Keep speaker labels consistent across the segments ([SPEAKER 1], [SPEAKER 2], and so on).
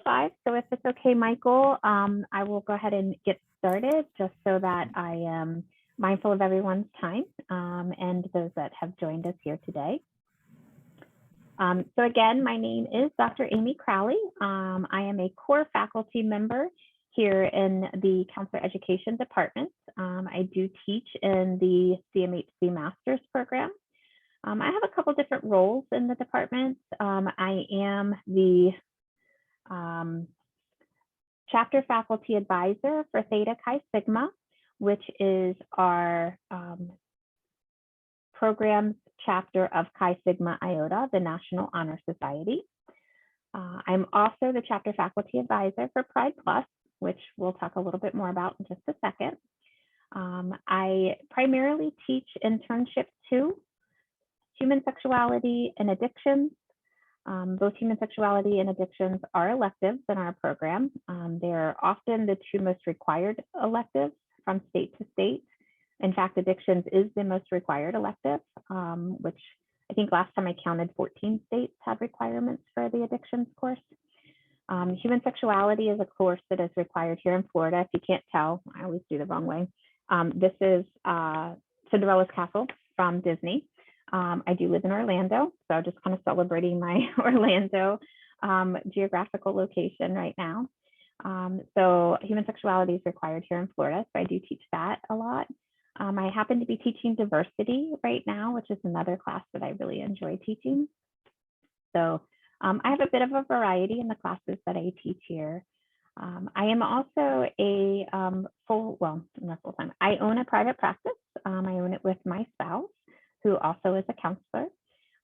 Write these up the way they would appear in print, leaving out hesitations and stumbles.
[SPEAKER 1] 5. So if it's okay, Michael, I will go ahead and get started just so that I am mindful of everyone's time and those that have joined us here today. So again, my name is Dr. Amy Crowley. I am a core faculty member here in the Counselor Education Department. I do teach in the CMHC Master's Program. I have a couple different roles in the department. I am the chapter faculty advisor for Theta Chi Sigma, which is our program's chapter of Chi Sigma Iota, the National Honor Society. I'm also the chapter faculty advisor for Pride Plus, which we'll talk a little bit more about in just a second. I primarily teach internships to human sexuality and addictions. Both human sexuality and addictions are electives in our program. They're often the two most required electives from state to state. In fact, addictions is the most required elective, which I think last time I counted 14 states have requirements for the addictions course. Human sexuality is a course that is required here in Florida. If you can't tell, I always do the wrong way. This is Cinderella's Castle from Disney. I do live in Orlando, so just kind of celebrating my Orlando geographical location right now. So human sexuality is required here in Florida, so I do teach that a lot. I happen to be teaching diversity right now, which is another class that I really enjoy teaching. So I have a bit of a variety in the classes that I teach here. I am also a not full-time. I own a private practice. I own it with my spouse, who also is a counselor.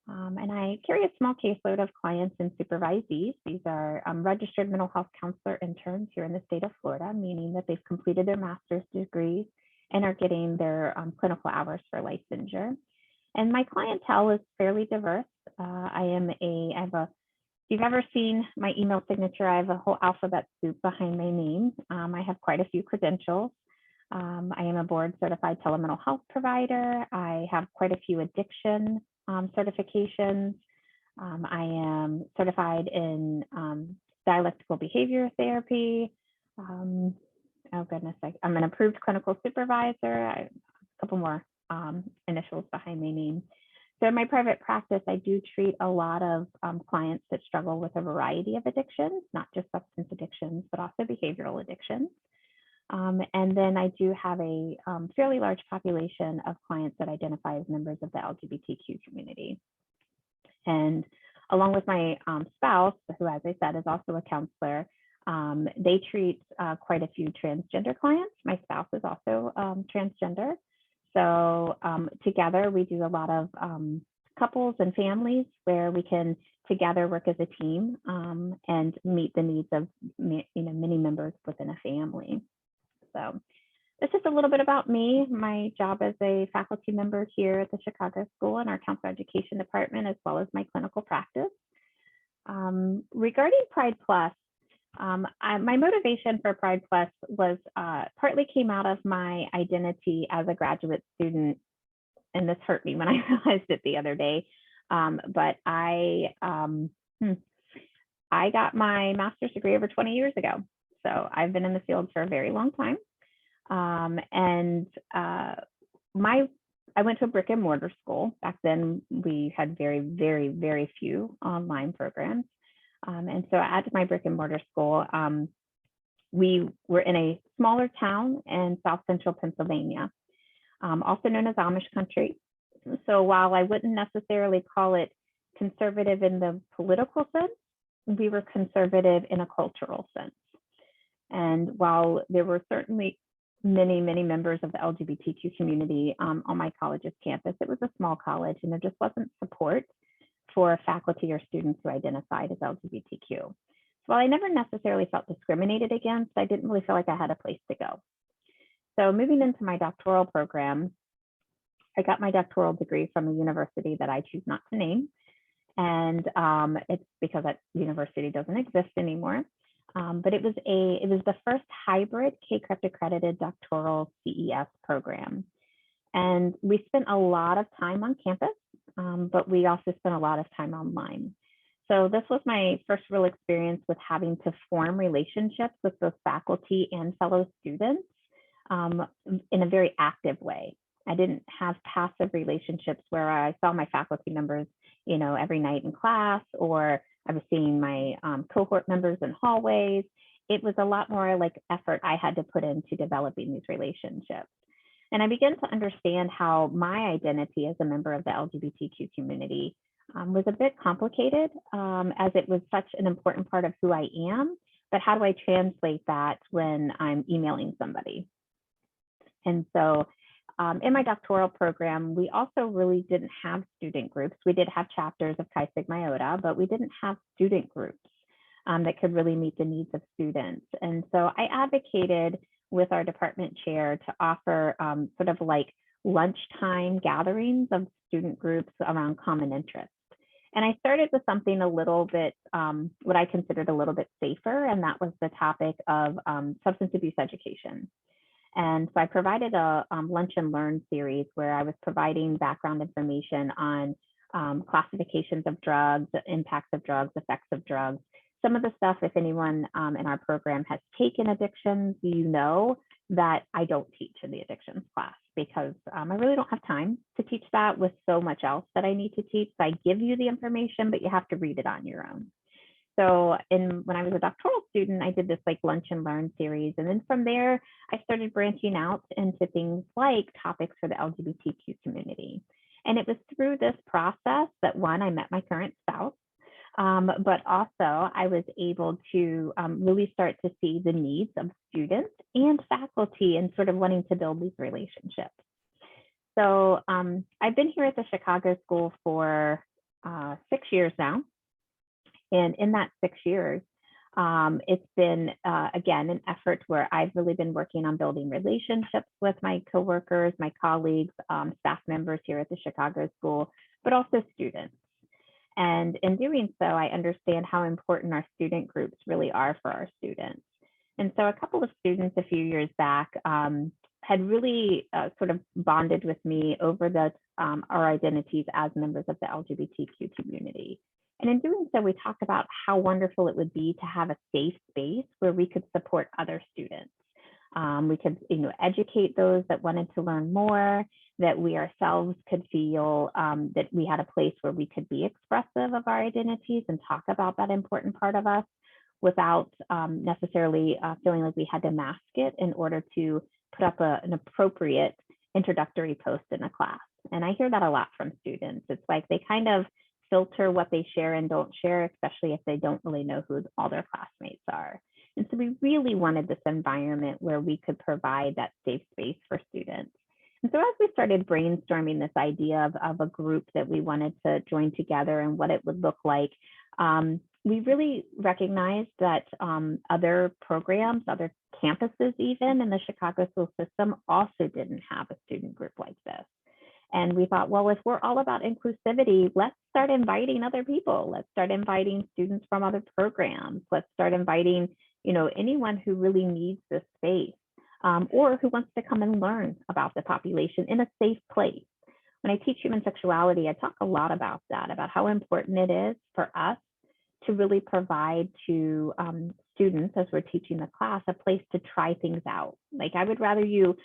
[SPEAKER 1] And I carry a small caseload of clients and supervisees. These are registered mental health counselor interns here in the state of Florida, meaning that they've completed their master's degrees and are getting their clinical hours for licensure. And my clientele is fairly diverse. If you've ever seen my email signature, I have a whole alphabet soup behind my name. I have quite a few credentials. I am a board certified telemental health provider. I have quite a few addiction certifications. I am certified in dialectical behavior therapy. Oh goodness, I'm an approved clinical supervisor. I have a couple more initials behind my name. So in my private practice, I do treat a lot of clients that struggle with a variety of addictions, not just substance addictions, but also behavioral addictions. And then I do have a fairly large population of clients that identify as members of the LGBTQ community. And along with my spouse, who, as I said, is also a counselor, they treat quite a few transgender clients. My spouse is also transgender. So together we do a lot of couples and families where we can together work as a team and meet the needs of many members within a family. So this is a little bit about me, my job as a faculty member here at the Chicago School in our Counselor Education Department, as well as my clinical practice. Regarding Pride Plus, my motivation for Pride Plus was partly came out of my identity as a graduate student, and this hurt me when I realized it the other day. But I got my master's degree over 20 years ago. So I've been in the field for a very long time. I went to a brick and mortar school. Back then we had very, very, very few online programs. And so at my brick and mortar school, we were in a smaller town in South Central Pennsylvania, also known as Amish country. So while I wouldn't necessarily call it conservative in the political sense, we were conservative in a cultural sense. And while there were certainly many, many members of the LGBTQ community on my college's campus, it was a small college and there just wasn't support for faculty or students who identified as LGBTQ. So while I never necessarily felt discriminated against, I didn't really feel like I had a place to go. So moving into my doctoral program, I got my doctoral degree from a university that I choose not to name. And it's because that university doesn't exist anymore. But it was the first hybrid CACREPT accredited doctoral CES program. And we spent a lot of time on campus, but we also spent a lot of time online. So this was my first real experience with having to form relationships with both faculty and fellow students in a very active way. I didn't have passive relationships where I saw my faculty members, every night in class, or I was seeing my cohort members in hallways. It was a lot more like effort I had to put into developing these relationships. And I began to understand how my identity as a member of the LGBTQ community was a bit complicated, as it was such an important part of who I am. But how do I translate that when I'm emailing somebody? And so in my doctoral program, we also really didn't have student groups. We did have chapters of Chi Sigma Iota, but we didn't have student groups that could really meet the needs of students. And so I advocated with our department chair to offer sort of like lunchtime gatherings of student groups around common interests. And I started with something a little bit, what I considered a little bit safer, and that was the topic of substance abuse education. And so I provided a lunch and learn series where I was providing background information on classifications of drugs, impacts of drugs, effects of drugs. Some of the stuff, if anyone in our program has taken addictions, that I don't teach in the addictions class because I really don't have time to teach that with so much else that I need to teach. So I give you the information, but you have to read it on your own. So when I was a doctoral student, I did this like lunch and learn series. And then from there, I started branching out into things like topics for the LGBTQ community. And it was through this process that I met my current spouse, but also I was able to really start to see the needs of students and faculty and sort of wanting to build these relationships. So I've been here at the Chicago School for 6 years now. And in that 6 years, it's been, again, an effort where I've really been working on building relationships with my coworkers, my colleagues, staff members here at the Chicago School, but also students. And in doing so, I understand how important our student groups really are for our students. And so a couple of students a few years back had really sort of bonded with me over our identities as members of the LGBTQ community. And in doing so, we talked about how wonderful it would be to have a safe space where we could support other students. We could, educate those that wanted to learn more, that we ourselves could feel that we had a place where we could be expressive of our identities and talk about that important part of us without necessarily feeling like we had to mask it in order to put up an appropriate introductory post in a class. And I hear that a lot from students. It's like they kind of filter what they share and don't share, especially if they don't really know who all their classmates are. And so we really wanted this environment where we could provide that safe space for students. And so as we started brainstorming this idea of a group that we wanted to join together and what it would look like, we really recognized that other programs, other campuses even in the Chicago school system also didn't have a student group like this. And we thought, well, if we're all about inclusivity, let's start inviting other people. Let's start inviting students from other programs. Let's start inviting, anyone who really needs this space or who wants to come and learn about the population in a safe place. When I teach human sexuality, I talk a lot about that, about how important it is for us to really provide to students as we're teaching the class a place to try things out. Like I would rather you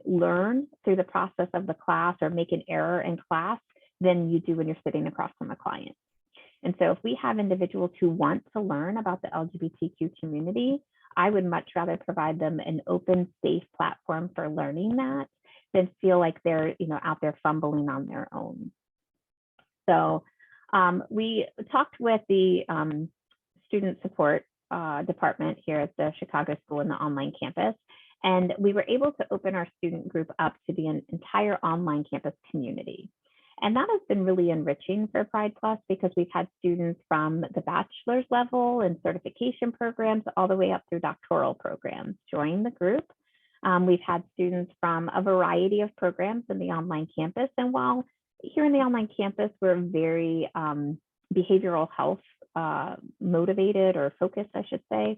[SPEAKER 1] learn through the process of the class or make an error in class than you do when you're sitting across from a client. And so if we have individuals who want to learn about the LGBTQ community, I would much rather provide them an open, safe platform for learning that than feel like they're out there fumbling on their own. So we talked with the student support department here at the Chicago School in the online campus, and we were able to open our student group up to the entire online campus community. And that has been really enriching for Pride Plus because we've had students from the bachelor's level and certification programs all the way up through doctoral programs join the group. We've had students from a variety of programs in the online campus. And while here in the online campus, we're very behavioral health motivated or focused, I should say,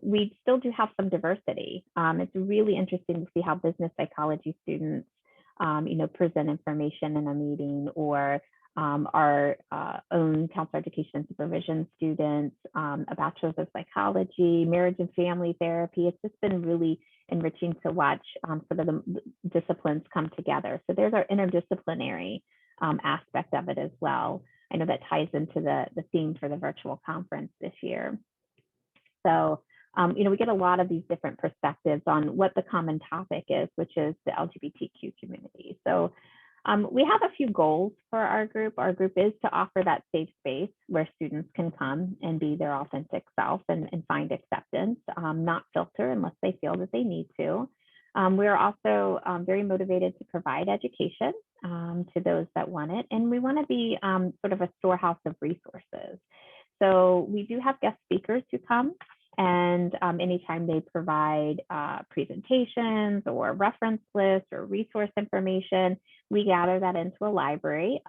[SPEAKER 1] we still do have some diversity. It's really interesting to see how business psychology students present information in a meeting, or our own counselor education and supervision students, a bachelor's of psychology, marriage and family therapy. It's just been really enriching to watch sort of the disciplines come together. So there's our interdisciplinary aspect of it as well. I know that ties into the theme for the virtual conference this year. So, we get a lot of these different perspectives on what the common topic is, which is the LGBTQ community. So we have a few goals for our group. Our group is to offer that safe space where students can come and be their authentic self and find acceptance, not filter unless they feel that they need to. We are also very motivated to provide education to those that want it. And we want to be sort of a storehouse of resources. So we do have guest speakers who come, and anytime they provide presentations or reference lists or resource information, we gather that into a library.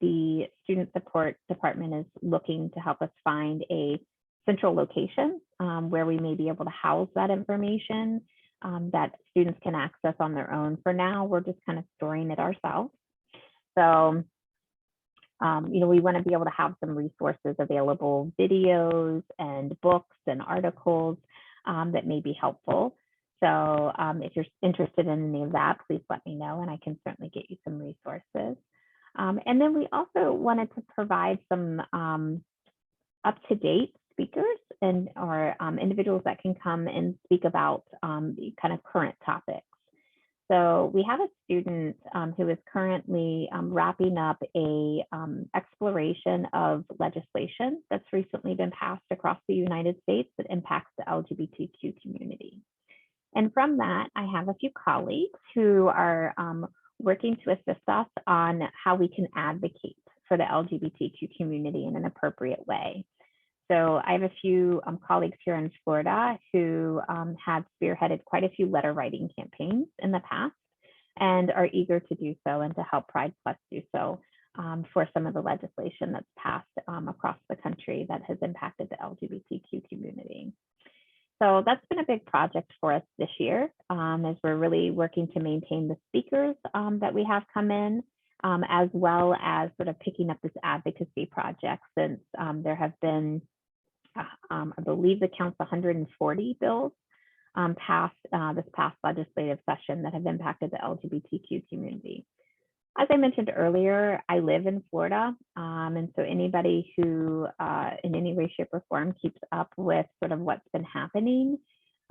[SPEAKER 1] The student support department is looking to help us find a central location where we may be able to house that information that students can access on their own. For now, we're just kind of storing it ourselves. So we want to be able to have some resources available, videos and books and articles that may be helpful. So if you're interested in any of that, please let me know and I can certainly get you some resources. And then we also wanted to provide some up-to-date speakers and or individuals that can come and speak about the kind of current topics. So we have a student who is currently wrapping up a exploration of legislation that's recently been passed across the United States that impacts the LGBTQ community. And from that, I have a few colleagues who are working to assist us on how we can advocate for the LGBTQ community in an appropriate way. So I have a few colleagues here in Florida who have spearheaded quite a few letter writing campaigns in the past and are eager to do so and to help Pride Plus do so for some of the legislation that's passed across the country that has impacted the LGBTQ community. So that's been a big project for us this year as we're really working to maintain the speakers that we have come in, as well as sort of picking up this advocacy project since there have been I believe the count's 140 bills passed this past legislative session that have impacted the LGBTQ community. As I mentioned earlier, I live in Florida, and so anybody who in any way, shape, or form keeps up with sort of what's been happening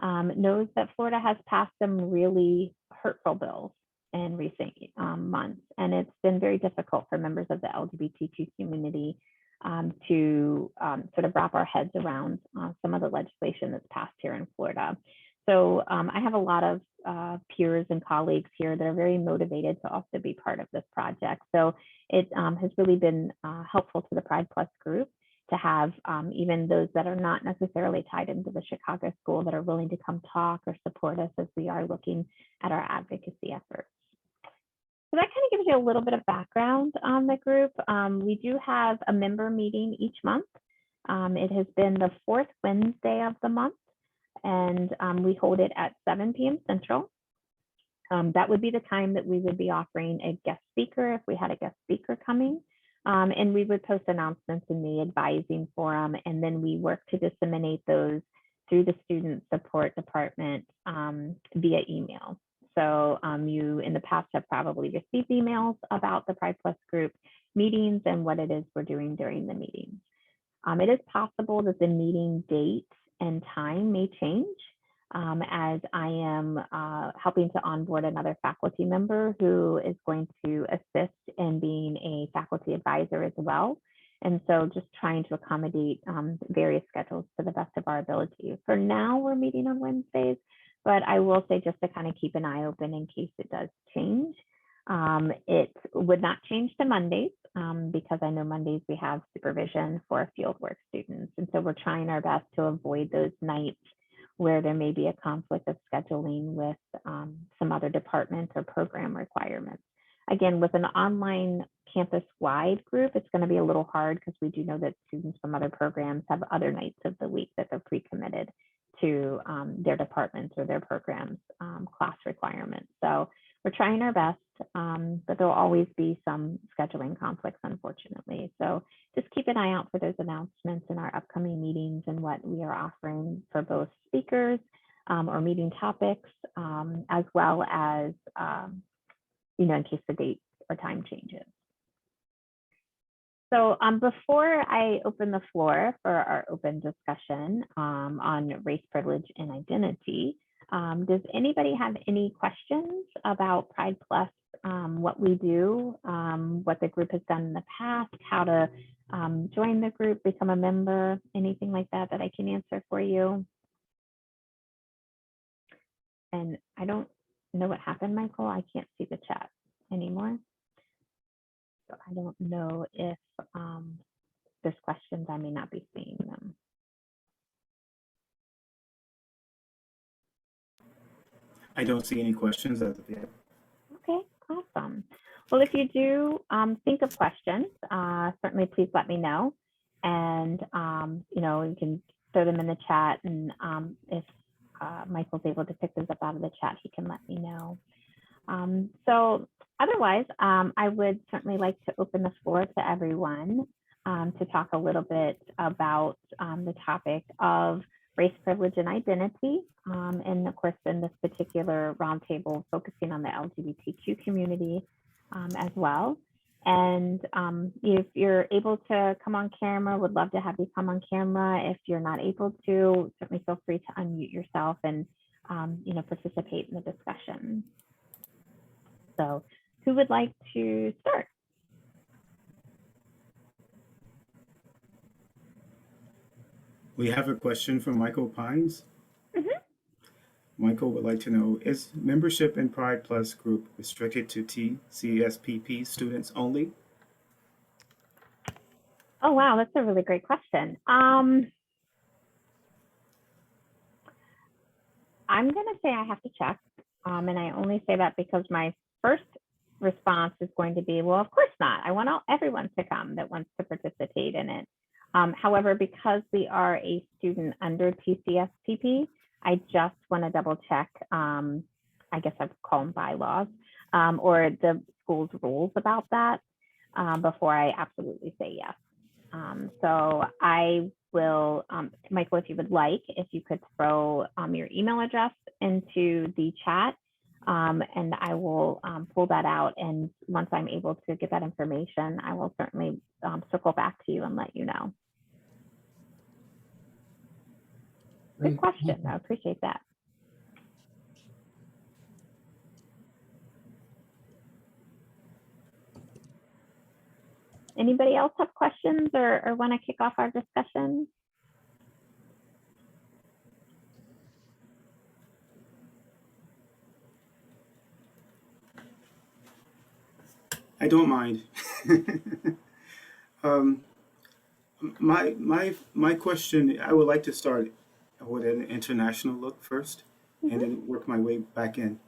[SPEAKER 1] knows that Florida has passed some really hurtful bills in recent months, and it's been very difficult for members of the LGBTQ community to sort of wrap our heads around some of the legislation that's passed here in Florida. So I have a lot of peers and colleagues here that are very motivated to also be part of this project. So it has really been helpful to the Pride Plus group to have even those that are not necessarily tied into the Chicago school that are willing to come talk or support us as we are looking at our advocacy efforts. So that kind of gives you a little bit of background on the group. We do have a member meeting each month. It has been the fourth Wednesday of the month, and we hold it at 7 p.m. Central. That would be the time that we would be offering a guest speaker if we had a guest speaker coming. And we would post announcements in the advising forum, and then we work to disseminate those through the student support department via email. So you in the past have probably received emails about the Pride Plus group meetings and what it is we're doing during the meetings. It is possible that the meeting date and time may change as I am helping to onboard another faculty member who is going to assist in being a faculty advisor as well. And so just trying to accommodate various schedules to the best of our ability. For now, we're meeting on Wednesdays, but I will say just to kind of keep an eye open in case it does change. It would not change to Mondays because I know Mondays we have supervision for fieldwork students. And so we're trying our best to avoid those nights where there may be a conflict of scheduling with some other departments or program requirements. Again, with an online campus-wide group, it's going to be a little hard because we do know that students from other programs have other nights of the week that they're pre-committed to their departments or their programs class requirements. So we're trying our best but there'll always be some scheduling conflicts, unfortunately. So just keep an eye out for those announcements in our upcoming meetings and what we are offering for both speakers or meeting topics, as well as, in case the date or time changes. So before I open the floor for our open discussion on race, privilege, and identity, does anybody have any questions about Pride Plus, what we do, what the group has done in the past, how to join the group, become a member, anything like that that I can answer for you? And I don't know what happened, Michael. I can't see the chat anymore. So I don't know if there's questions. I may not be seeing them.
[SPEAKER 2] I don't see any questions as of yet.
[SPEAKER 1] Okay, awesome. Well, if you do think of questions, certainly please let me know. And, you can throw them in the chat. And if Michael's able to pick those up out of the chat, he can let me know. So otherwise, I would certainly like to open the floor to everyone to talk a little bit about the topic of race, privilege, and identity. And of course, in this particular roundtable, focusing on the LGBTQ community as well. And if you're able to come on camera, would love to have you come on camera. If you're not able to, certainly feel free to unmute yourself and participate in the discussion. So who would like to start?
[SPEAKER 2] We have a question from Michael Pines.
[SPEAKER 1] Mm-hmm.
[SPEAKER 2] Michael would like to know, is membership in Pride Plus group restricted to TCSPP students only?
[SPEAKER 1] Oh, wow, that's a really great question. I'm going to say I have to check. And I only say that because my first response is going to be, well, of course not. I want everyone to come that wants to participate in it. However, because we are a student under TCSPP, I just want to double check, I guess I'd call them bylaws, or the school's rules about that before I absolutely say yes. So I will, Michael, if you would like, if you could throw your email address into the chat, and I will pull that out. And once I'm able to get that information, I will certainly circle back to you and let you know. Good question. I appreciate that. Anybody else have questions or want to kick off our discussion?
[SPEAKER 2] I don't mind. My question, I would like to start with an international look first, and then work my way back in.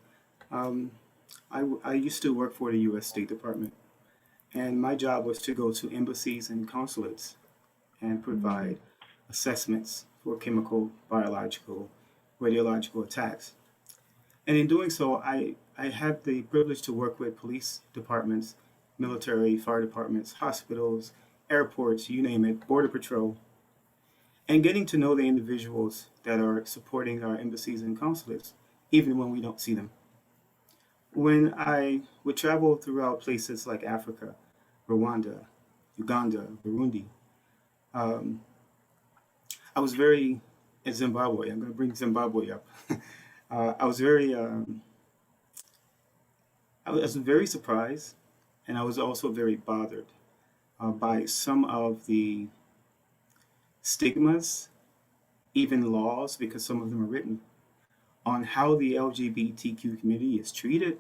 [SPEAKER 2] I used to work for the U.S. State Department, and my job was to go to embassies and consulates and provide assessments for chemical, biological, radiological attacks. And in doing so, I had the privilege to work with police departments, military, fire departments, hospitals, airports, you name it, border patrol, and getting to know the individuals that are supporting our embassies and consulates, even when we don't see them. When I would travel throughout places like Africa, Rwanda, Uganda, Burundi, I was very, in Zimbabwe, I'm going to bring Zimbabwe up. I was very surprised, and I was also very bothered by some of the stigmas, even laws, because some of them are written, on how the LGBTQ community is treated.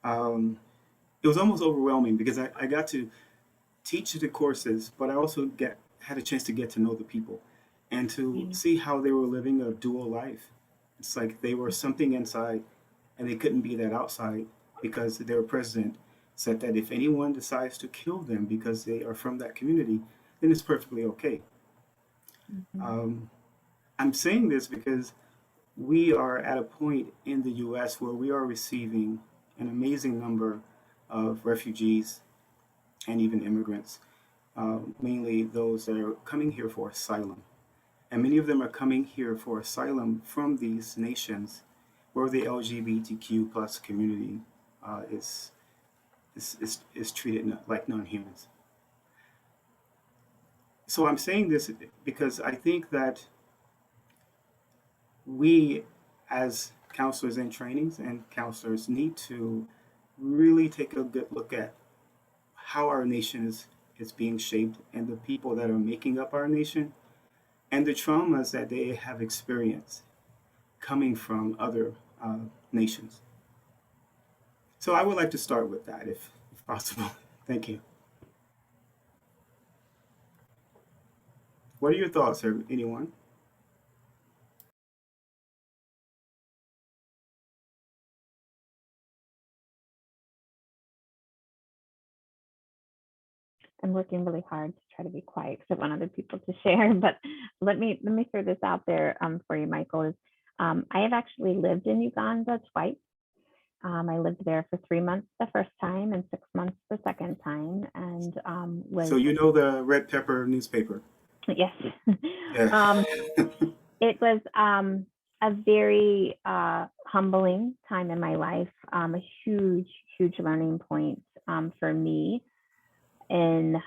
[SPEAKER 2] It was almost overwhelming because I got to teach the courses, but I also had a chance to get to know the people and to see how they were living a dual life. It's like they were something inside and they couldn't be that outside because their president said that if anyone decides to kill them because they are from that community, then it's perfectly okay. I'm saying this because we are at a point in the US where we are receiving an amazing number of refugees and even immigrants, mainly those that are coming here for asylum. And many of them are coming here for asylum from these nations where the LGBTQ plus community is treated like non-humans. So I'm saying this because I think that we, as counselors in trainings and counselors, need to really take a good look at how our nation is being shaped and the people that are making up our nation and the traumas that they have experienced coming from other nations. So I would like to start with that if possible. Thank you. What are your thoughts, anyone?
[SPEAKER 1] I'm working really hard to try to be quiet because I want other people to share. But let me throw this out there for you, Michael. Is I have actually lived in Uganda twice. I lived there for 3 months the first time and 6 months the second time, and was
[SPEAKER 2] So you know the Red Pepper newspaper?
[SPEAKER 1] yes,
[SPEAKER 2] Yeah.
[SPEAKER 1] it was a very humbling time in my life, a huge learning point for me. And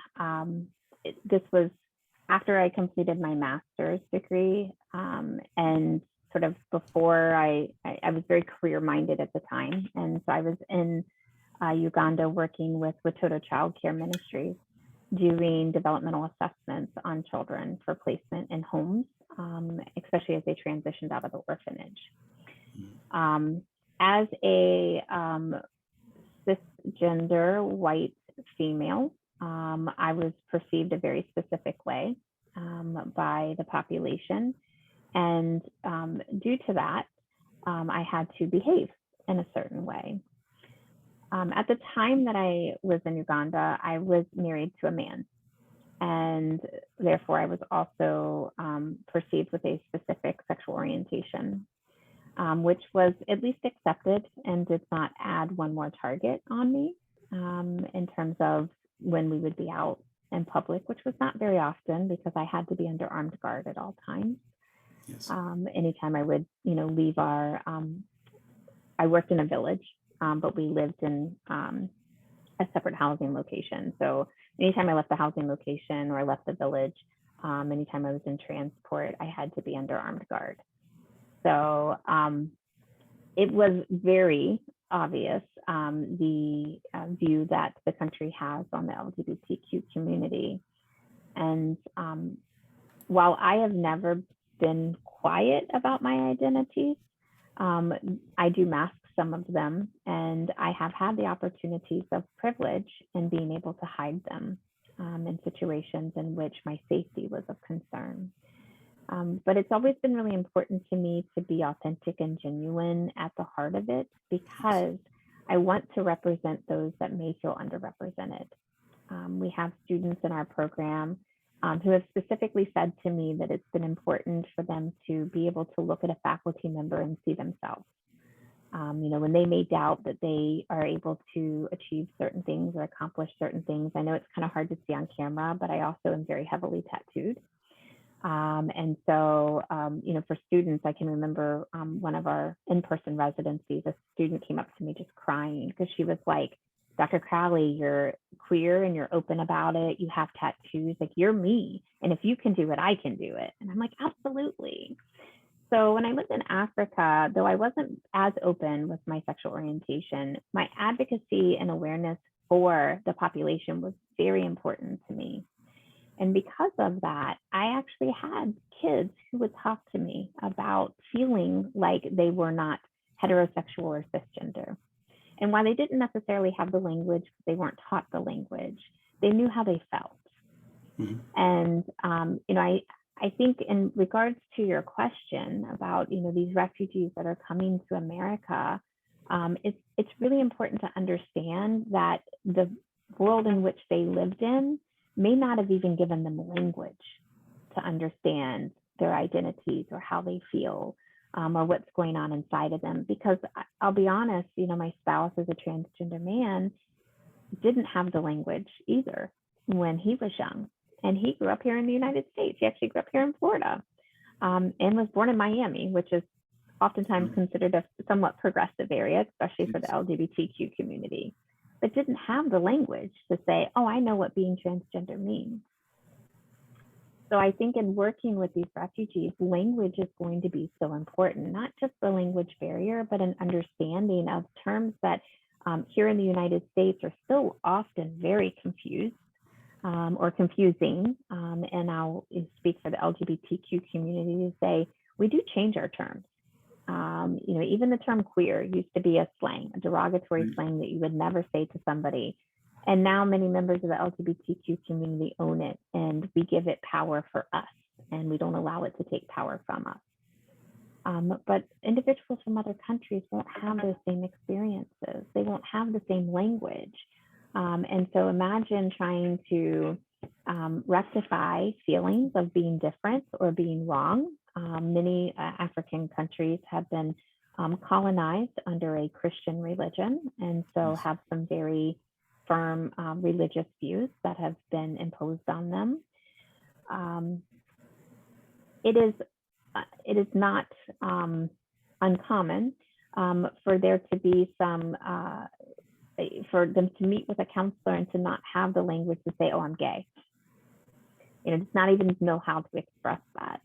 [SPEAKER 1] this was after I completed my master's degree, and sort of before I was very career minded at the time. And so I was in Uganda working with Watoto Child Care Ministries, doing developmental assessments on children for placement in homes, especially as they transitioned out of the orphanage. As a cisgender white female, I was perceived a very specific way by the population. And due to that, I had to behave in a certain way. At the time that I was in Uganda, I was married to a man. And therefore, I was also perceived with a specific sexual orientation, which was at least accepted and did not add one more target on me in terms of when we would be out in public, which was not very often because I had to be under armed guard at all times.
[SPEAKER 2] Yes.
[SPEAKER 1] Anytime I would, leave I worked in a village, but we lived in a separate housing location. So anytime I left the housing location or I left the village, anytime I was in transport, I had to be under armed guard. So it was very obvious the view that the country has on the LGBTQ community. And while I have never been quiet about my identities, I do mask some of them, and I have had the opportunities of privilege in being able to hide them in situations in which my safety was of concern. But it's always been really important to me to be authentic and genuine at the heart of it, because I want to represent those that may feel underrepresented. We have students in our program who have specifically said to me that it's been important for them to be able to look at a faculty member and see themselves. When they may doubt that they are able to achieve certain things or accomplish certain things. I know it's kind of hard to see on camera, but I also am very heavily tattooed. And so, for students, I can remember one of our in-person residencies, a student came up to me just crying because she was like, Dr. Crowley, you're queer and you're open about it. You have tattoos, like you're me. And if you can do it, I can do it. And I'm like, absolutely. So when I lived in Africa, though I wasn't as open with my sexual orientation, my advocacy and awareness for the population was very important to me. And because of that, I actually had kids who would talk to me about feeling like they were not heterosexual or cisgender. And while they didn't necessarily have the language, they weren't taught the language, they knew how they felt. Mm-hmm. And, I think in regards to your question about, these refugees that are coming to America, it's really important to understand that the world in which they lived in may not have even given them language to understand their identities or how they feel. or what's going on inside of them. Because I'll be honest, my spouse is a transgender man, didn't have the language either when he was young. And he grew up here in the United States. He actually grew up here in Florida, and was born in Miami, which is oftentimes considered a somewhat progressive area, especially for the LGBTQ community, but didn't have the language to say, oh, I know what being transgender means. So I think in working with these refugees, language is going to be so important, not just the language barrier, but an understanding of terms that here in the United States are still often very confused or confusing. And I'll speak for the LGBTQ community to say, we do change our terms. Even the term queer used to be a slang, a derogatory slang that you would never say to somebody. And now many members of the LGBTQ community own it, and we give it power for us, and we don't allow it to take power from us. But individuals from other countries won't have those same experiences. They won't have the same language. And so imagine trying to rectify feelings of being different or being wrong. Many African countries have been colonized under a Christian religion, and so have some very firm religious views that have been imposed on them. It is not uncommon for there to be some, for them to meet with a counselor and to not have the language to say, oh, I'm gay. Just not even know how to express that.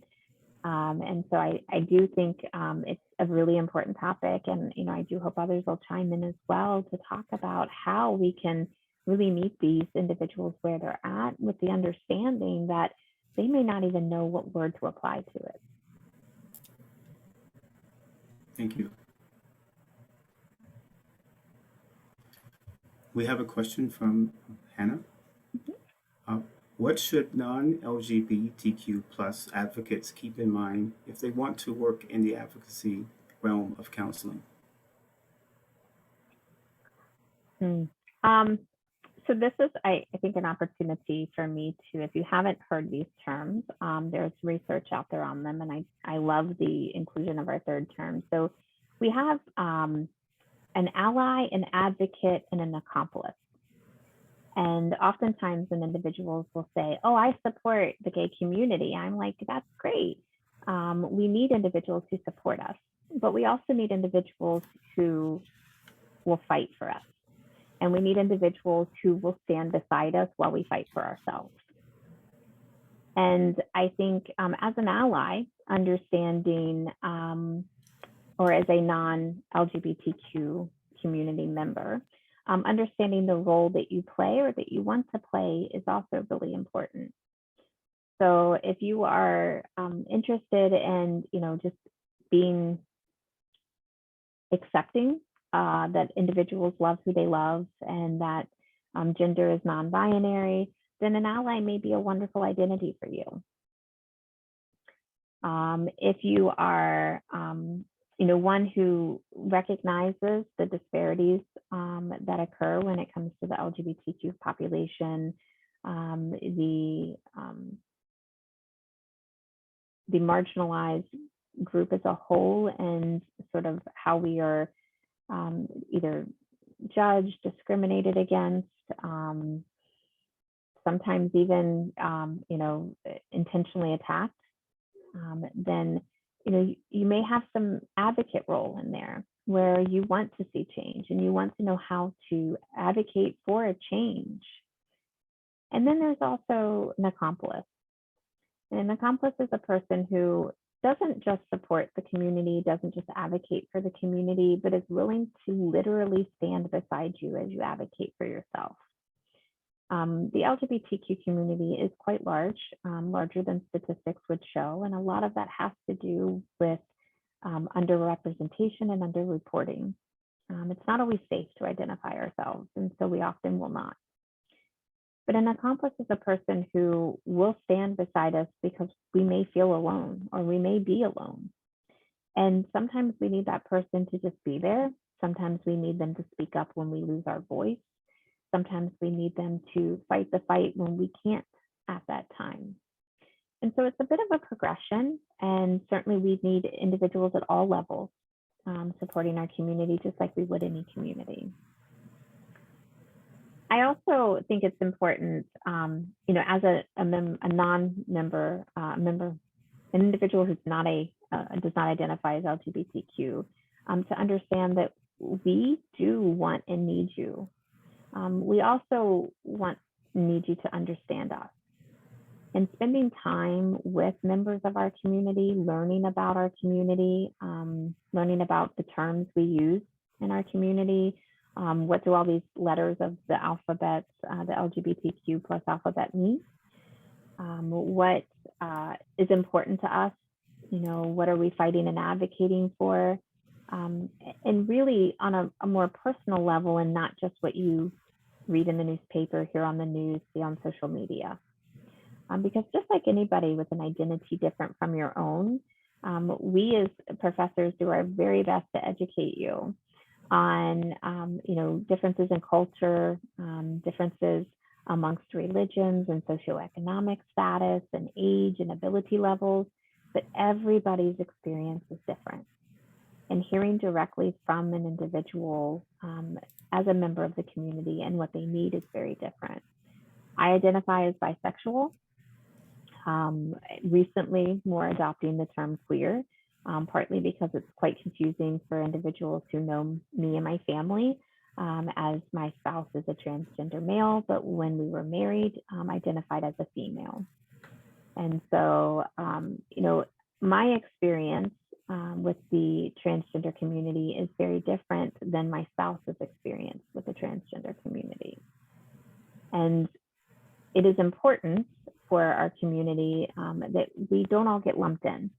[SPEAKER 1] And so I do think it's a really important topic, and I do hope others will chime in as well to talk about how we can really meet these individuals where they're at, with the understanding that they may not even know what word to apply to it.
[SPEAKER 2] Thank you. We have a question from Hannah. What should non-LGBTQ plus advocates keep in mind if they want to work in the advocacy realm of counseling?
[SPEAKER 1] So this is, I think, an opportunity for me to, if you haven't heard these terms, there's research out there on them, and I love the inclusion of our third term. So we have an ally, an advocate, and an accomplice. And oftentimes when individuals will say, oh, I support the gay community, I'm like, that's great. We need individuals who support us, but we also need individuals who will fight for us. And we need individuals who will stand beside us while we fight for ourselves. And I think as an ally, understanding, or as a non-LGBTQ community member, understanding the role that you play or that you want to play is also really important. So if you are interested in, just being accepting that individuals love who they love, and that gender is non-binary, then an ally may be a wonderful identity for you. If you are one who recognizes the disparities that occur when it comes to the LGBTQ population, the marginalized group as a whole, and sort of how we are either judged, discriminated against, sometimes even intentionally attacked, then you may have some advocate role in there where you want to see change and you want to know how to advocate for a change. And then there's also an accomplice. And an accomplice is a person who doesn't just support the community, doesn't just advocate for the community, but is willing to literally stand beside you as you advocate for yourself. The LGBTQ community is quite large, larger than statistics would show, and a lot of that has to do with underrepresentation and underreporting. It's not always safe to identify ourselves, and so we often will not. But an accomplice is a person who will stand beside us because we may feel alone or we may be alone. And sometimes we need that person to just be there. Sometimes we need them to speak up when we lose our voice. Sometimes we need them to fight the fight when we can't at that time. And so it's a bit of a progression, and certainly we need individuals at all levels supporting our community just like we would any community. I also think it's important, as a non-member, an individual who's not does not identify as LGBTQ, to understand that we do want and need you. We also need you to understand us. And spending time with members of our community, learning about our community, learning about the terms we use in our community, what do all these letters of the alphabet, the LGBTQ plus alphabet mean? What is important to us? What are we fighting and advocating for? And really on a more personal level, and not just what you read in the newspaper, hear on the news, see on social media. Because just like anybody with an identity different from your own, we as professors do our very best to educate you on, differences in culture, differences amongst religions and socioeconomic status and age and ability levels, but everybody's experience is different. And hearing directly from an individual as a member of the community and what they need is very different. I identify as bisexual. Recently, more adopting the term queer, partly because it's quite confusing for individuals who know me and my family, as my spouse is a transgender male, but when we were married, identified as a female. And so, my experience with the transgender community is very different than my spouse's experience with the transgender community. And it is important for our community that we don't all get lumped in.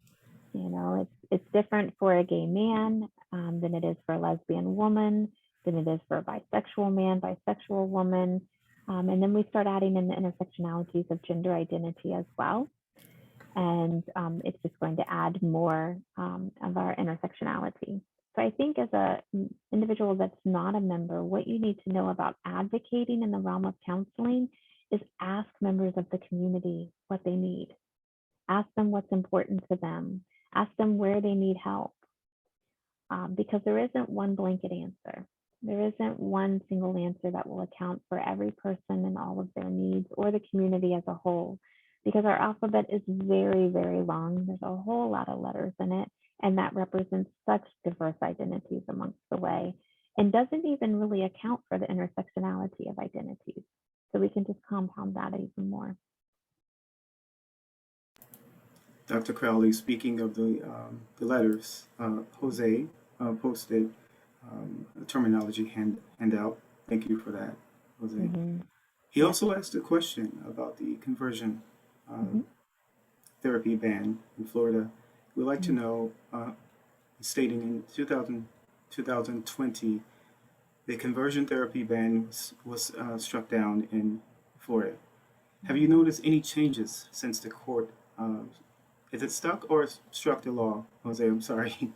[SPEAKER 1] It's different for a gay man than it is for a lesbian woman, than it is for a bisexual man, bisexual woman. And then we start adding in the intersectionalities of gender identity as well. And it's just going to add more of our intersectionality. So I think as an individual that's not a member, what you need to know about advocating in the realm of counseling is ask members of the community what they need. Ask them what's important to them. Ask them where they need help. Because there isn't one blanket answer. There isn't one single answer that will account for every person and all of their needs or the community as a whole. Because our alphabet is very, very long. There's a whole lot of letters in it, and that represents such diverse identities amongst the way, and doesn't even really account for the intersectionality of identities. So we can just compound that even more.
[SPEAKER 2] Dr. Crowley, speaking of the letters, Jose posted a terminology handout. Thank you for that, Jose.
[SPEAKER 1] Mm-hmm.
[SPEAKER 2] He also asked a question about the conversion therapy ban in Florida. We'd like to know, stating in 2020, the conversion therapy ban was struck down in Florida. Have you noticed any changes since the court? Is it stuck or struck the law, Jose? I'm sorry.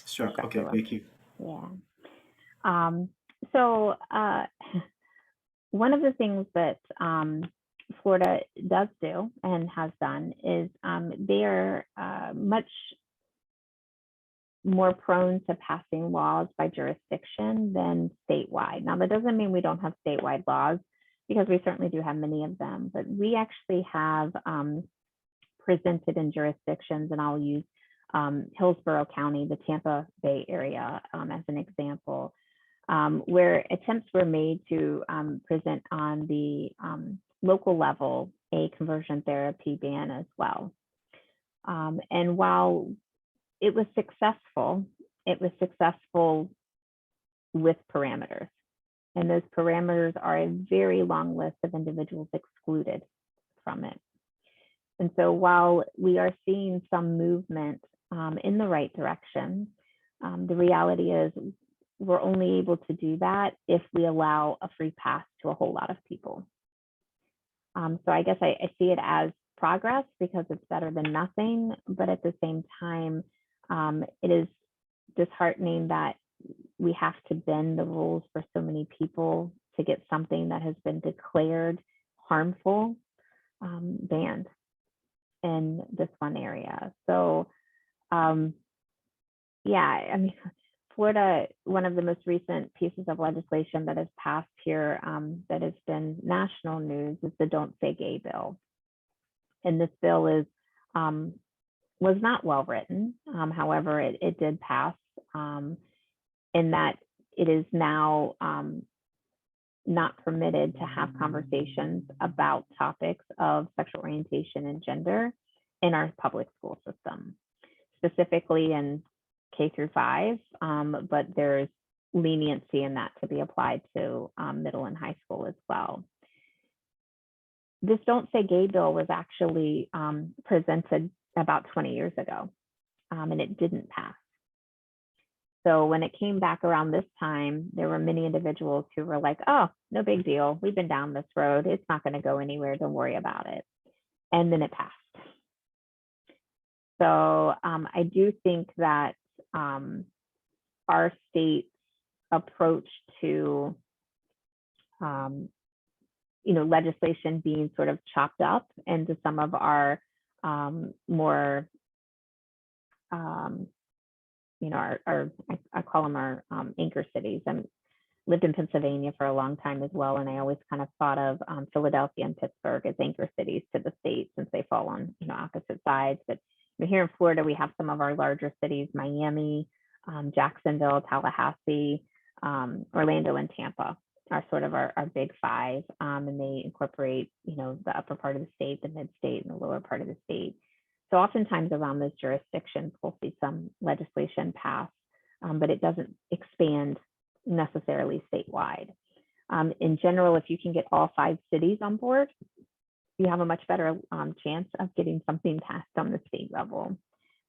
[SPEAKER 2] Struck. Okay, thank you.
[SPEAKER 1] Yeah. So one of the things that Florida does do and has done is they are much more prone to passing laws by jurisdiction than statewide. Now, that doesn't mean we don't have statewide laws, because we certainly do have many of them, but we actually have presented in jurisdictions, and I'll use Hillsborough County, the Tampa Bay area as an example, where attempts were made to present on the local level a conversion therapy ban as well. And while it was successful with parameters. And those parameters are a very long list of individuals excluded from it. And so while we are seeing some movement in the right direction, the reality is we're only able to do that if we allow a free pass to a whole lot of people. So I guess I see it as progress because it's better than nothing, but at the same time, it is disheartening that we have to bend the rules for so many people to get something that has been declared harmful banned in this one area. So yeah, I mean, Florida, one of the most recent pieces of legislation that has passed here that has been national news is the Don't Say Gay bill. And this bill is was not well written. However, it did pass in that it is now not permitted to have conversations about topics of sexual orientation and gender in our public school system, specifically in K through 5, but there's leniency in that to be applied to middle and high school as well. This Don't Say Gay bill was actually presented about 20 years ago, and it didn't pass. So when it came back around this time, there were many individuals who were like, oh, no big deal. We've been down this road. It's not going to go anywhere. Don't worry about it. And then it passed. So I do think that our state's approach to, legislation being sort of chopped up into some of our more, I call them our anchor cities. I lived in Pennsylvania for a long time as well, and I always kind of thought of Philadelphia and Pittsburgh as anchor cities to the state since they fall on opposite sides. But here in Florida, we have some of our larger cities: Miami, Jacksonville, Tallahassee, Orlando, and Tampa are sort of our big 5, and they incorporate the upper part of the state, the mid-state, and the lower part of the state. So oftentimes around those jurisdictions, we'll see some legislation pass, but it doesn't expand necessarily statewide. In general, if you can get all 5 cities on board, you have a much better chance of getting something passed on the state level.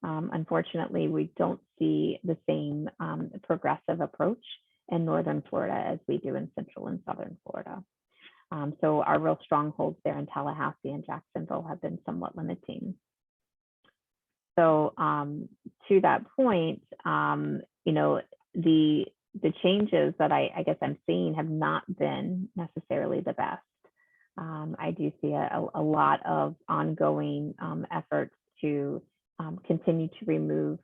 [SPEAKER 1] Unfortunately, we don't see the same progressive approach in Northern Florida as we do in Central and Southern Florida. So our real strongholds there in Tallahassee and Jacksonville have been somewhat limiting. So to that point, the changes that I guess I'm seeing have not been necessarily the best. I do see a lot of ongoing efforts to continue to remove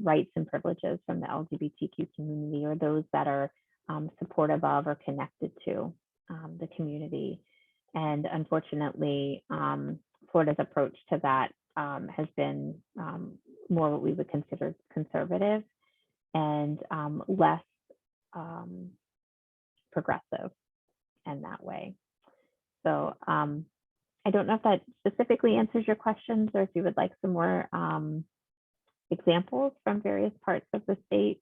[SPEAKER 1] rights and privileges from the LGBTQ community or those that are supportive of or connected to the community. And unfortunately, Florida's approach to that has been more what we would consider conservative and less progressive in that way. So I don't know if that specifically answers your questions or if you would like some more examples from various parts of the state.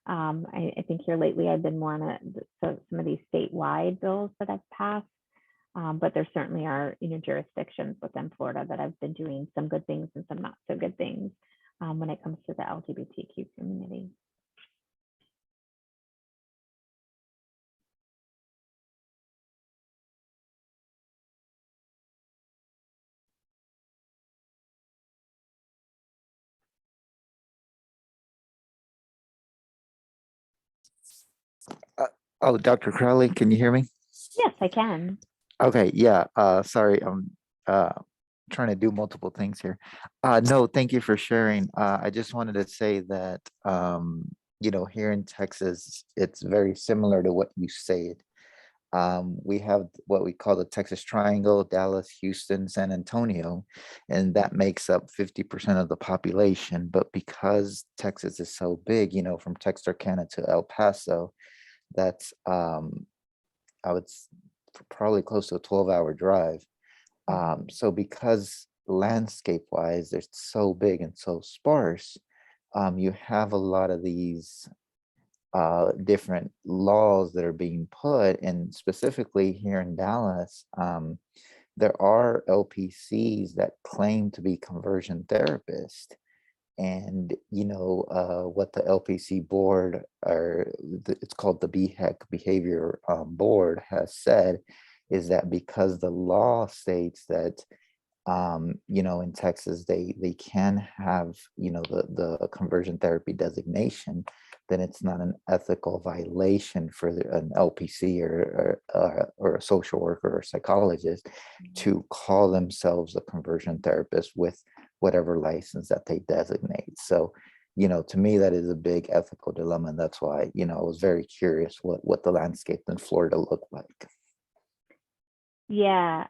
[SPEAKER 1] I think here lately I've been more on some of these statewide bills that have passed, but there certainly are jurisdictions within Florida that have been doing some good things and some not so good things when it comes to the LGBTQ community.
[SPEAKER 3] Oh, Dr. Crowley, can you hear me?
[SPEAKER 1] Yes, I can.
[SPEAKER 3] Okay, yeah. Sorry, I'm trying to do multiple things here. No, thank you for sharing. I just wanted to say that here in Texas, it's very similar to what you said. We have what we call the Texas Triangle: Dallas, Houston, San Antonio, and that makes up 50% of the population. But because Texas is so big, from Texarkana to El Paso, that's I would probably close to a 12-hour drive. So because landscape wise, they're so big and so sparse, you have a lot of these different laws that are being put, and specifically here in Dallas, there are LPCs that claim to be conversion therapists. And what the LPC board, or it's called the BHEC Behavior Board, has said is that because the law states that you know, in Texas, they can have, you know, the conversion therapy designation, then it's not an ethical violation for an LPC or a social worker or psychologist to call themselves a conversion therapist with whatever license that they designate. So, you know, to me, that is a big ethical dilemma. And that's why, you know, I was very curious what the landscape in Florida looked like.
[SPEAKER 1] Yeah,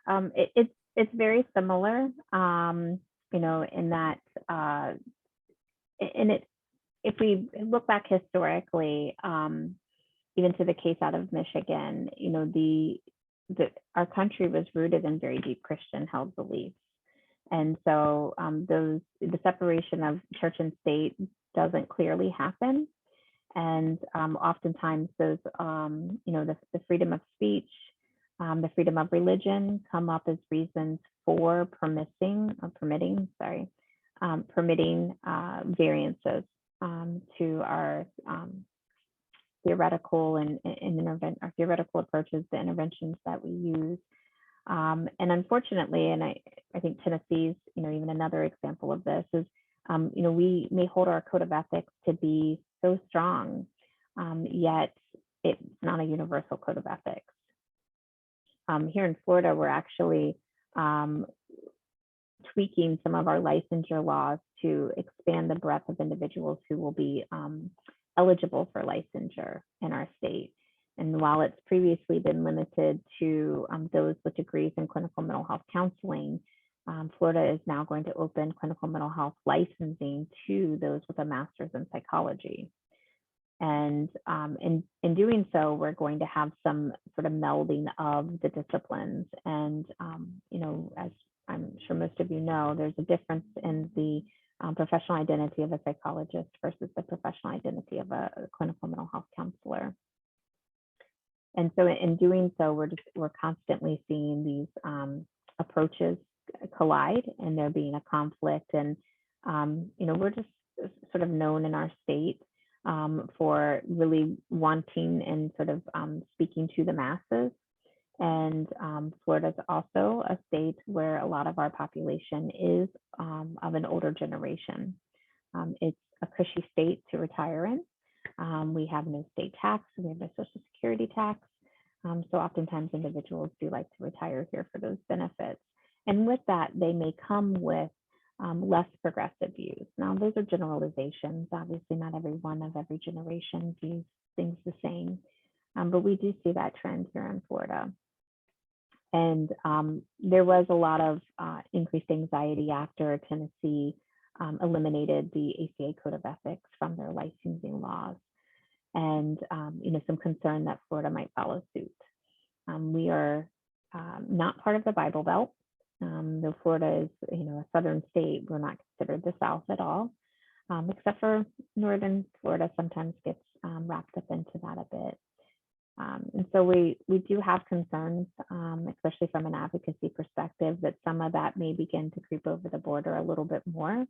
[SPEAKER 1] it's very similar, you know, in that, and it if we look back historically, even to the case out of Michigan, you know, our country was rooted in very deep Christian held beliefs. And so the separation of church and state doesn't clearly happen. And oftentimes those, you know, the freedom of speech, the freedom of religion come up as reasons for permitting variances to our theoretical our theoretical approaches, the interventions that we use. And unfortunately, and I think Tennessee's, you know, even another example of this is, you know, we may hold our code of ethics to be so strong, yet it's not a universal code of ethics. Here in Florida, we're actually tweaking some of our licensure laws to expand the breadth of individuals who will be eligible for licensure in our state. And while it's previously been limited to those with degrees in clinical mental health counseling, Florida is now going to open clinical mental health licensing to those with a master's in psychology. And in doing so, we're going to have some sort of melding of the disciplines. And, you know, as I'm sure most of you know, there's a difference in the professional identity of a psychologist versus the professional identity of a clinical mental health counselor. And so in doing so, we're constantly seeing these approaches collide, and there being a conflict. And you know, we're just sort of known in our state for really wanting and sort of speaking to the masses. And Florida is also a state where a lot of our population is of an older generation. It's a cushy state to retire in. We have no state tax, we have no social security tax. So oftentimes individuals do like to retire here for those benefits. And with that, they may come with less progressive views. Now, those are generalizations. Obviously, not everyone of every generation views things the same, but we do see that trend here in Florida. And there was a lot of increased anxiety after Tennessee eliminated the ACA Code of Ethics from their licensing laws, and you know, some concern that Florida might follow suit. We are not part of the Bible Belt. Though Florida is, you know, a southern state, we're not considered the South at all, except for northern Florida sometimes gets wrapped up into that a bit. And so we do have concerns, especially from an advocacy perspective, that some of that may begin to creep over the border a little bit more.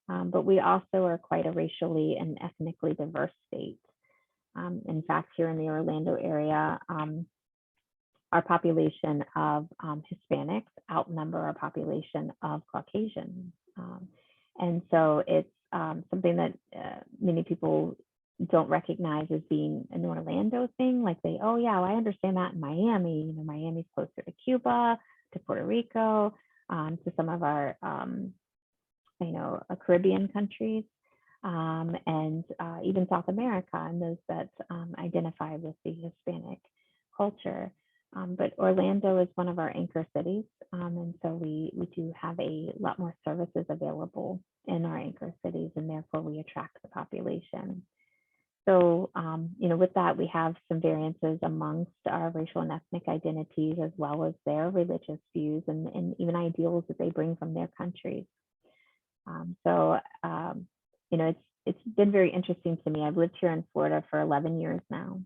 [SPEAKER 1] But we also are quite a racially and ethnically diverse state. In fact, here in the Orlando area, our population of Hispanics outnumber our population of Caucasians. And so it's something that many people don't recognize as being an Orlando thing. Like oh yeah, well, I understand that in Miami. You know, Miami's closer to Cuba, to Puerto Rico, to some of our, you know, Caribbean countries, and even South America, and those that identify with the Hispanic culture. But Orlando is one of our anchor cities, and so we do have a lot more services available in our anchor cities, and therefore we attract the population. So, you know, with that, we have some variances amongst our racial and ethnic identities, as well as their religious views and even ideals that they bring from their countries. You know, it's been very interesting to me. I've lived here in Florida for 11 years now,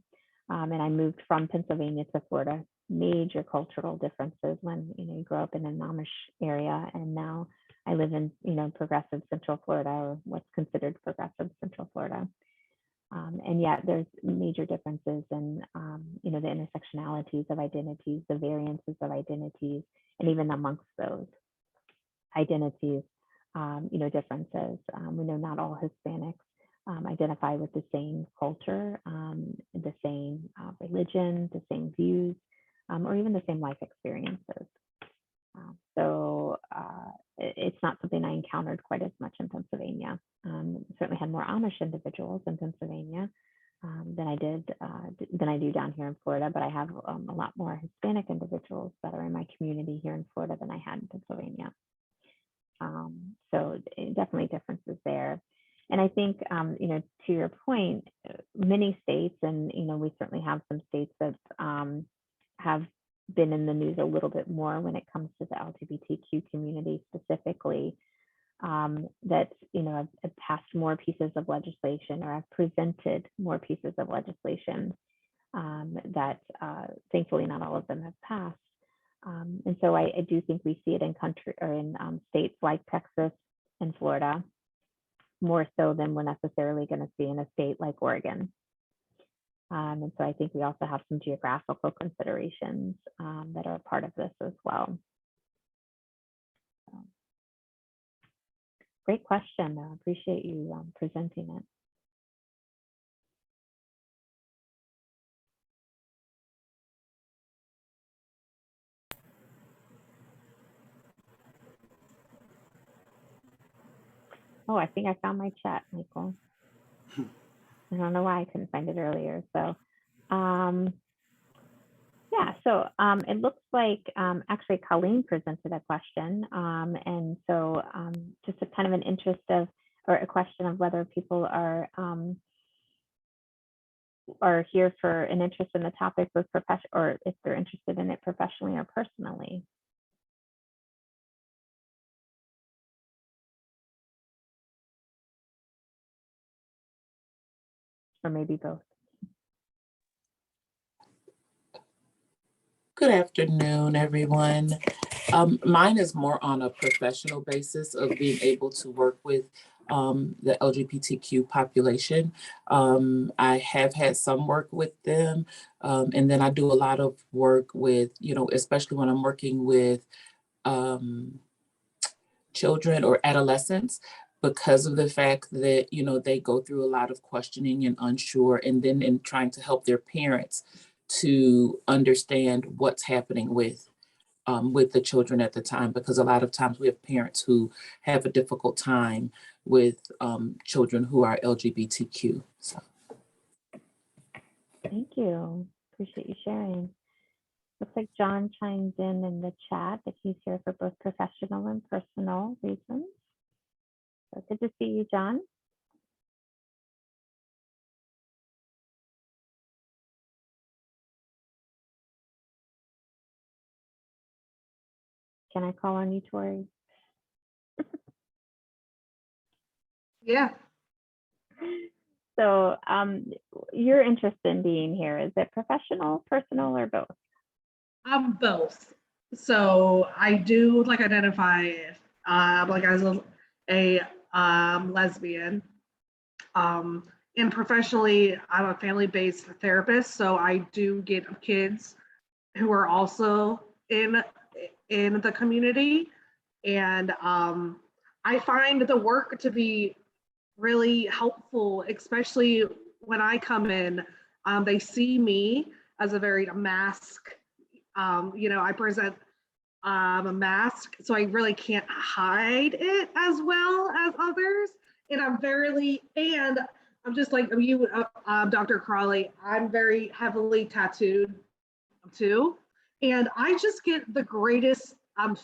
[SPEAKER 1] and I moved from Pennsylvania to Florida. Major cultural differences when, you know, you grow up in an Amish area, and now I live in, you know, progressive Central Florida, or what's considered progressive Central Florida. And yet there's major differences in, you know, the intersectionalities of identities, the variances of identities, and even amongst those. identities, differences. We know not all Hispanics identify with the same culture, the same religion, the same views, or even the same life experiences. So it's not something I encountered quite as much in Pennsylvania. Certainly had more Amish individuals in Pennsylvania than I do down here in Florida, but I have a lot more Hispanic individuals that are in my community here in Florida than I had in Pennsylvania. So definitely differences there. And I think, to your point, many states, and, we certainly have some states that have been in the news a little bit more when it comes to the LGBTQ community specifically, that, have passed more pieces of legislation or have presented more pieces of legislation that thankfully not all of them have passed. And so I do think we see it in states like Texas and Florida, more so than we're necessarily going to see in a state like Oregon. And so I think we also have some geographical considerations that are part of this as well. So, great question. I appreciate you presenting it. Oh, I think I found my chat, Michael. I don't know why I couldn't find it earlier. So, yeah, so it looks like actually Colleen presented a question. And so just a kind of an interest of, or a question of whether people are here for an interest in the topic with profession, or if they're interested in it professionally or personally. Or maybe both.
[SPEAKER 4] Good afternoon, everyone. Mine is more on a professional basis of being able to work with the LGBTQ population. I have had some work with them, and then I do a lot of work with, especially when I'm working with children or adolescents, because of the fact that, they go through a lot of questioning and unsure, and then in trying to help their parents to understand what's happening with the children at the time, because a lot of times we have parents who have a difficult time with children who are LGBTQ. So.
[SPEAKER 1] Thank you. Appreciate you sharing. Looks like John chimed in the chat that he's here for both professional and personal reasons. So good to see you, John. Can I call on you, Tori?
[SPEAKER 5] Yeah.
[SPEAKER 1] So your interest in being here, is it professional, personal, or both?
[SPEAKER 5] Both. So I do identify like as a lesbian. And professionally, I'm a family-based therapist, so I do get kids who are also in the community, and I find the work to be really helpful, especially when I come in. They see me as a very mask. I present a mask, so I really can't hide it as well as others. And I'm just like you, Dr. Crawley, I'm very heavily tattooed too. And I just get the greatest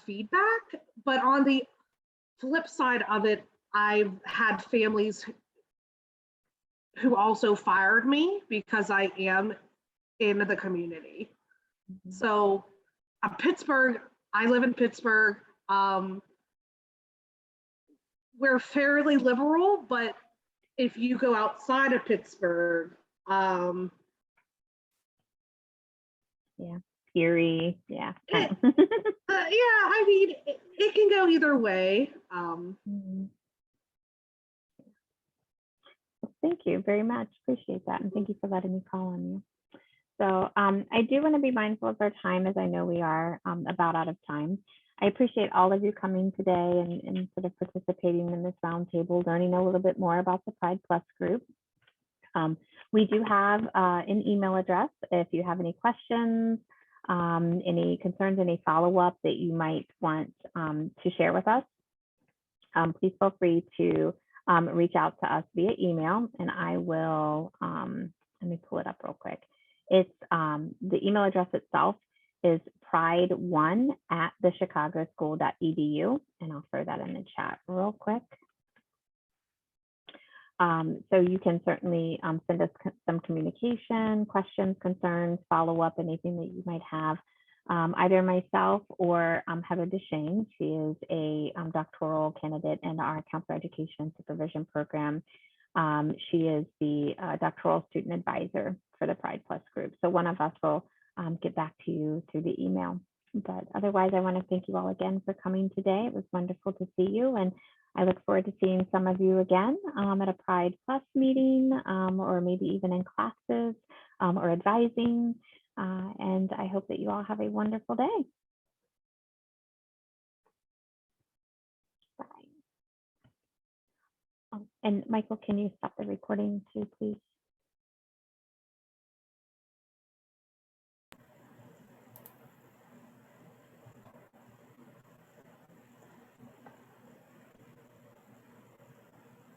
[SPEAKER 5] feedback. But on the flip side of it, I've had families who also fired me because I am in the community. Mm-hmm. So Pittsburgh, I live in Pittsburgh. We're fairly liberal, but if you go outside of Pittsburgh,
[SPEAKER 1] yeah, Erie, yeah.
[SPEAKER 5] Yeah, I mean, it can go either way.
[SPEAKER 1] Thank you very much. Appreciate that. And thank you for letting me call on you. So I do want to be mindful of our time, as I know we are about out of time. I appreciate all of you coming today and sort of participating in this roundtable, learning a little bit more about the Pride Plus group. We do have an email address if you have any questions, any concerns, any follow-up that you might want to share with us. Please feel free to reach out to us via email, and I will, let me pull it up real quick. It's the email address itself is pride1@thechicagoschool.edu, and I'll throw that in the chat real quick. So you can certainly send us some communication, questions, concerns, follow up, anything that you might have. Either myself or Heather Deshane, she is a doctoral candidate in our Counselor Education and Supervision program. She is the doctoral student advisor for the Pride Plus group. So one of us will get back to you through the email. But otherwise, I want to thank you all again for coming today. It was wonderful to see you, and I look forward to seeing some of you again at a Pride Plus meeting, or maybe even in classes or advising. And I hope that you all have a wonderful day. Bye. And Michael, can you stop the recording too, please?